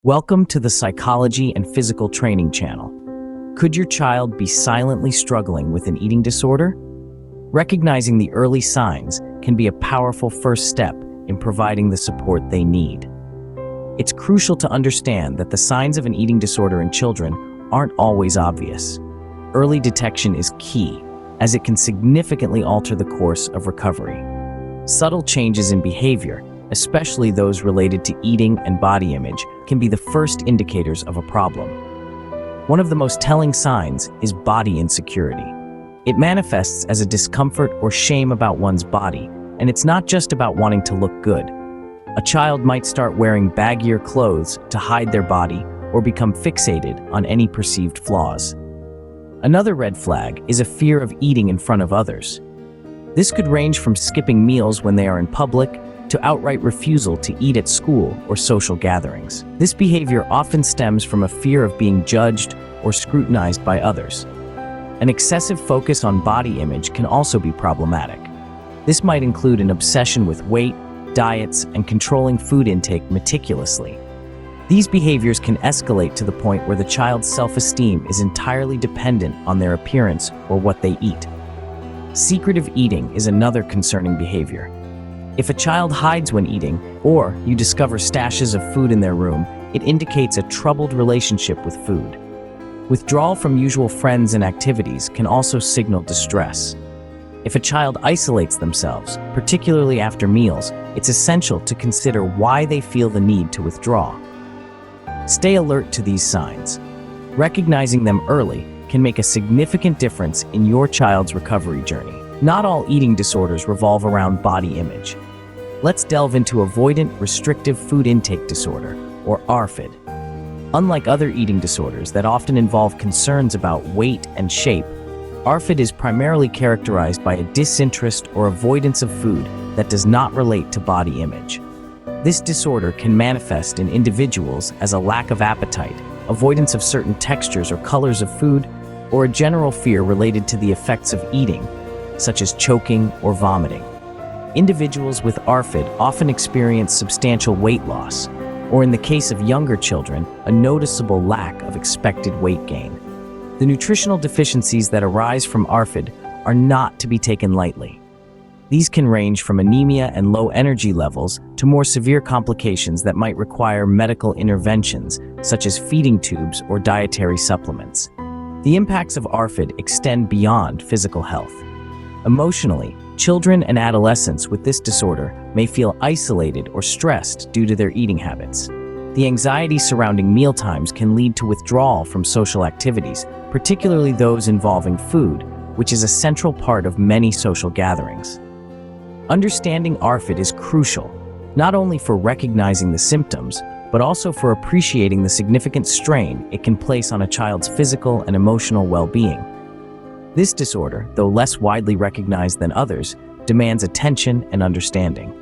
Welcome to the Psychology and Physical Training channel. Could your child be silently struggling with an eating disorder? Recognizing the early signs can be a powerful first step in providing the support they need. It's crucial to understand that the signs of an eating disorder in children aren't always obvious. Early detection is key, as it can significantly alter the course of recovery. Subtle changes in behavior, especially those related to eating and body image, can be the first indicators of a problem. One of the most telling signs is body insecurity. It manifests as a discomfort or shame about one's body, and it's not just about wanting to look good. A child might start wearing baggier clothes to hide their body or become fixated on any perceived flaws. Another red flag is a fear of eating in front of others. This could range from skipping meals when they are in public to outright refusal to eat at school or social gatherings. This behavior often stems from a fear of being judged or scrutinized by others. An excessive focus on body image can also be problematic. This might include an obsession with weight, diets, and controlling food intake meticulously. These behaviors can escalate to the point where the child's self-esteem is entirely dependent on their appearance or what they eat. Secretive eating is another concerning behavior. If a child hides when eating, or you discover stashes of food in their room, it indicates a troubled relationship with food. Withdrawal from usual friends and activities can also signal distress. If a child isolates themselves, particularly after meals, it's essential to consider why they feel the need to withdraw. Stay alert to these signs. Recognizing them early can make a significant difference in your child's recovery journey. Not all eating disorders revolve around body image. Let's delve into avoidant restrictive food intake disorder, or ARFID. Unlike other eating disorders that often involve concerns about weight and shape, ARFID is primarily characterized by a disinterest or avoidance of food that does not relate to body image. This disorder can manifest in individuals as a lack of appetite, avoidance of certain textures or colors of food, or a general fear related to the effects of eating, such as choking or vomiting. Individuals with ARFID often experience substantial weight loss, or in the case of younger children, a noticeable lack of expected weight gain. The nutritional deficiencies that arise from ARFID are not to be taken lightly. These can range from anemia and low energy levels to more severe complications that might require medical interventions, such as feeding tubes or dietary supplements. The impacts of ARFID extend beyond physical health. Emotionally, children and adolescents with this disorder may feel isolated or stressed due to their eating habits. The anxiety surrounding mealtimes can lead to withdrawal from social activities, particularly those involving food, which is a central part of many social gatherings. Understanding ARFID is crucial, not only for recognizing the symptoms, but also for appreciating the significant strain it can place on a child's physical and emotional well-being. This disorder, though less widely recognized than others, demands attention and understanding.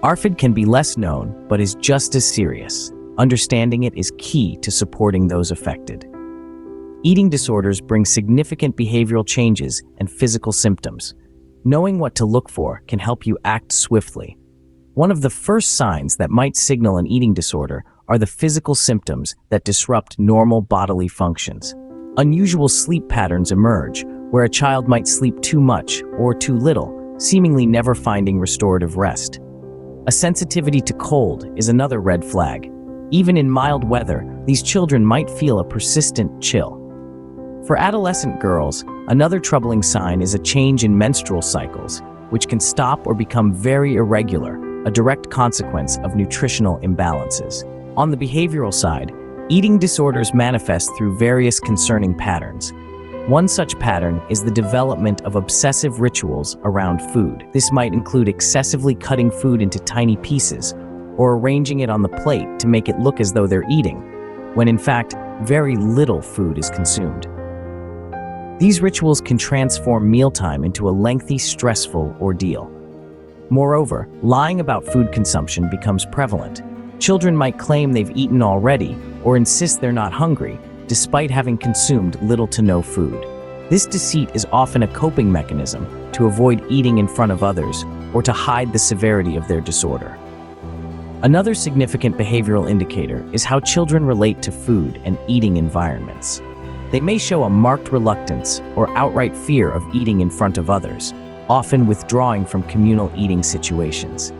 ARFID can be less known, but is just as serious. Understanding it is key to supporting those affected. Eating disorders bring significant behavioral changes and physical symptoms. Knowing what to look for can help you act swiftly. One of the first signs that might signal an eating disorder are the physical symptoms that disrupt normal bodily functions. Unusual sleep patterns emerge, where a child might sleep too much or too little, seemingly never finding restorative rest. A sensitivity to cold is another red flag. Even in mild weather, these children might feel a persistent chill. For adolescent girls, another troubling sign is a change in menstrual cycles, which can stop or become very irregular, a direct consequence of nutritional imbalances. On the behavioral side, eating disorders manifest through various concerning patterns. One such pattern is the development of obsessive rituals around food. This might include excessively cutting food into tiny pieces or arranging it on the plate to make it look as though they're eating, when in fact, very little food is consumed. These rituals can transform mealtime into a lengthy, stressful ordeal. Moreover, lying about food consumption becomes prevalent. Children might claim they've eaten already or insist they're not hungry, despite having consumed little to no food. This deceit is often a coping mechanism to avoid eating in front of others or to hide the severity of their disorder. Another significant behavioral indicator is how children relate to food and eating environments. They may show a marked reluctance or outright fear of eating in front of others, often withdrawing from communal eating situations.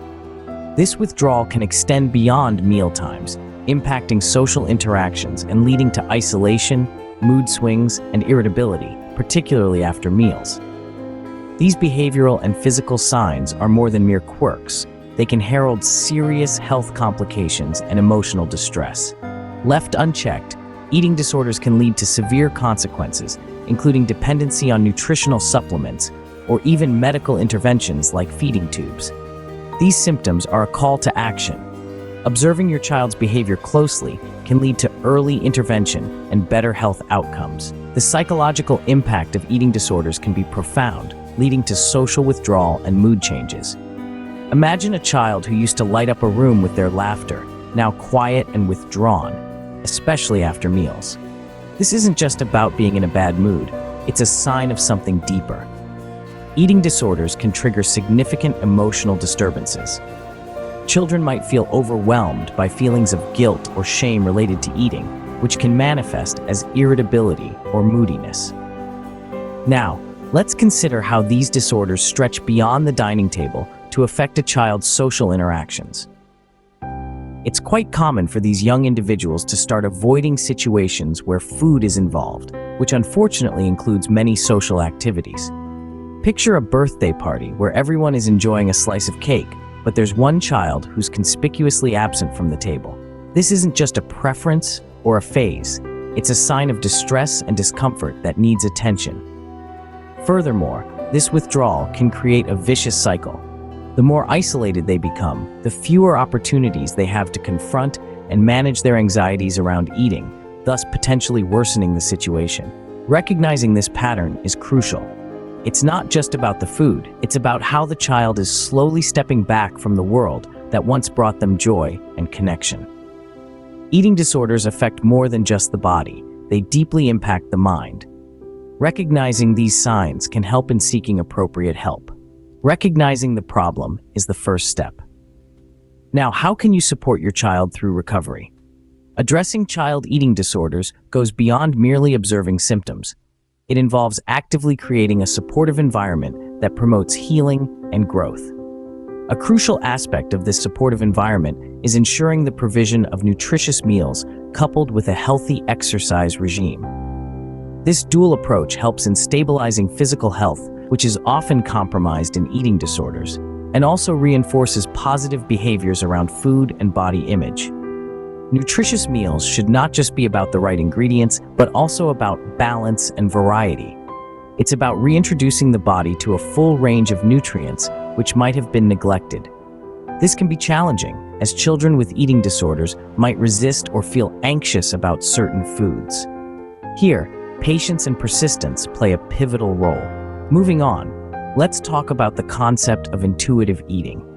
This withdrawal can extend beyond mealtimes, impacting social interactions and leading to isolation, mood swings, and irritability, particularly after meals. These behavioral and physical signs are more than mere quirks. They can herald serious health complications and emotional distress. Left unchecked, eating disorders can lead to severe consequences, including dependency on nutritional supplements or even medical interventions like feeding tubes. These symptoms are a call to action. Observing your child's behavior closely can lead to early intervention and better health outcomes. The psychological impact of eating disorders can be profound, leading to social withdrawal and mood changes. Imagine a child who used to light up a room with their laughter, now quiet and withdrawn, especially after meals. This isn't just about being in a bad mood, it's a sign of something deeper. Eating disorders can trigger significant emotional disturbances. Children might feel overwhelmed by feelings of guilt or shame related to eating, which can manifest as irritability or moodiness. Now, let's consider how these disorders stretch beyond the dining table to affect a child's social interactions. It's quite common for these young individuals to start avoiding situations where food is involved, which unfortunately includes many social activities. Picture a birthday party where everyone is enjoying a slice of cake, but there's one child who's conspicuously absent from the table. This isn't just a preference or a phase, it's a sign of distress and discomfort that needs attention. Furthermore, this withdrawal can create a vicious cycle. The more isolated they become, the fewer opportunities they have to confront and manage their anxieties around eating, thus potentially worsening the situation. Recognizing this pattern is crucial. It's not just about the food, it's about how the child is slowly stepping back from the world that once brought them joy and connection. Eating disorders affect more than just the body, they deeply impact the mind. Recognizing these signs can help in seeking appropriate help. Recognizing the problem is the first step. Now, how can you support your child through recovery? Addressing child eating disorders goes beyond merely observing symptoms. It involves actively creating a supportive environment that promotes healing and growth. A crucial aspect of this supportive environment is ensuring the provision of nutritious meals coupled with a healthy exercise regime. This dual approach helps in stabilizing physical health, which is often compromised in eating disorders, and also reinforces positive behaviors around food and body image. Nutritious meals should not just be about the right ingredients, but also about balance and variety. It's about reintroducing the body to a full range of nutrients which might have been neglected. This can be challenging, as children with eating disorders might resist or feel anxious about certain foods. Here, patience and persistence play a pivotal role. Moving on, let's talk about the concept of intuitive eating.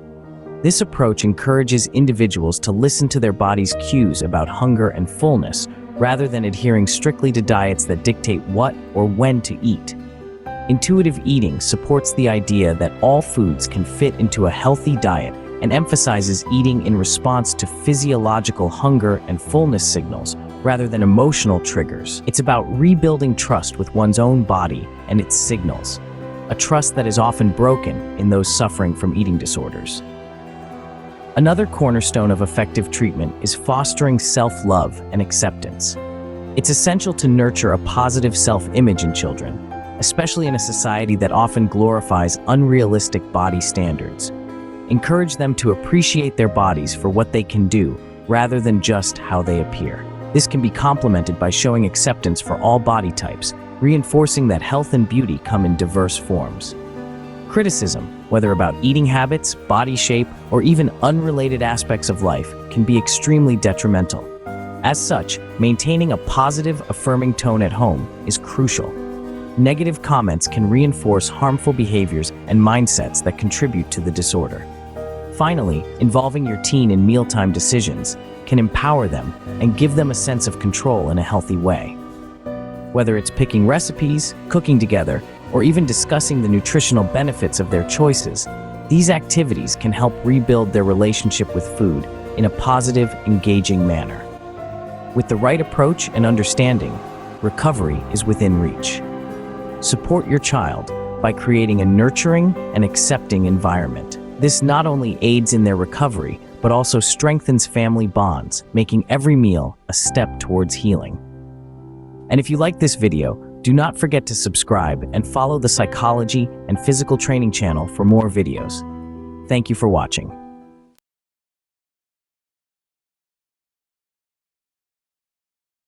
This approach encourages individuals to listen to their body's cues about hunger and fullness, rather than adhering strictly to diets that dictate what or when to eat. Intuitive eating supports the idea that all foods can fit into a healthy diet and emphasizes eating in response to physiological hunger and fullness signals rather than emotional triggers. It's about rebuilding trust with one's own body and its signals, a trust that is often broken in those suffering from eating disorders. Another cornerstone of effective treatment is fostering self-love and acceptance. It's essential to nurture a positive self-image in children, especially in a society that often glorifies unrealistic body standards. Encourage them to appreciate their bodies for what they can do, rather than just how they appear. This can be complemented by showing acceptance for all body types, reinforcing that health and beauty come in diverse forms. Criticism, whether about eating habits, body shape, or even unrelated aspects of life, can be extremely detrimental. As such, maintaining a positive, affirming tone at home is crucial. Negative comments can reinforce harmful behaviors and mindsets that contribute to the disorder. Finally, involving your teen in mealtime decisions can empower them and give them a sense of control in a healthy way. Whether it's picking recipes, cooking together, or even discussing the nutritional benefits of their choices, these activities can help rebuild their relationship with food in a positive, engaging manner. With the right approach and understanding, recovery is within reach. Support your child by creating a nurturing and accepting environment. This not only aids in their recovery, but also strengthens family bonds, making every meal a step towards healing. And if you like this video, do not forget to subscribe and follow the Psychology and Physical Training channel for more videos. Thank you for watching.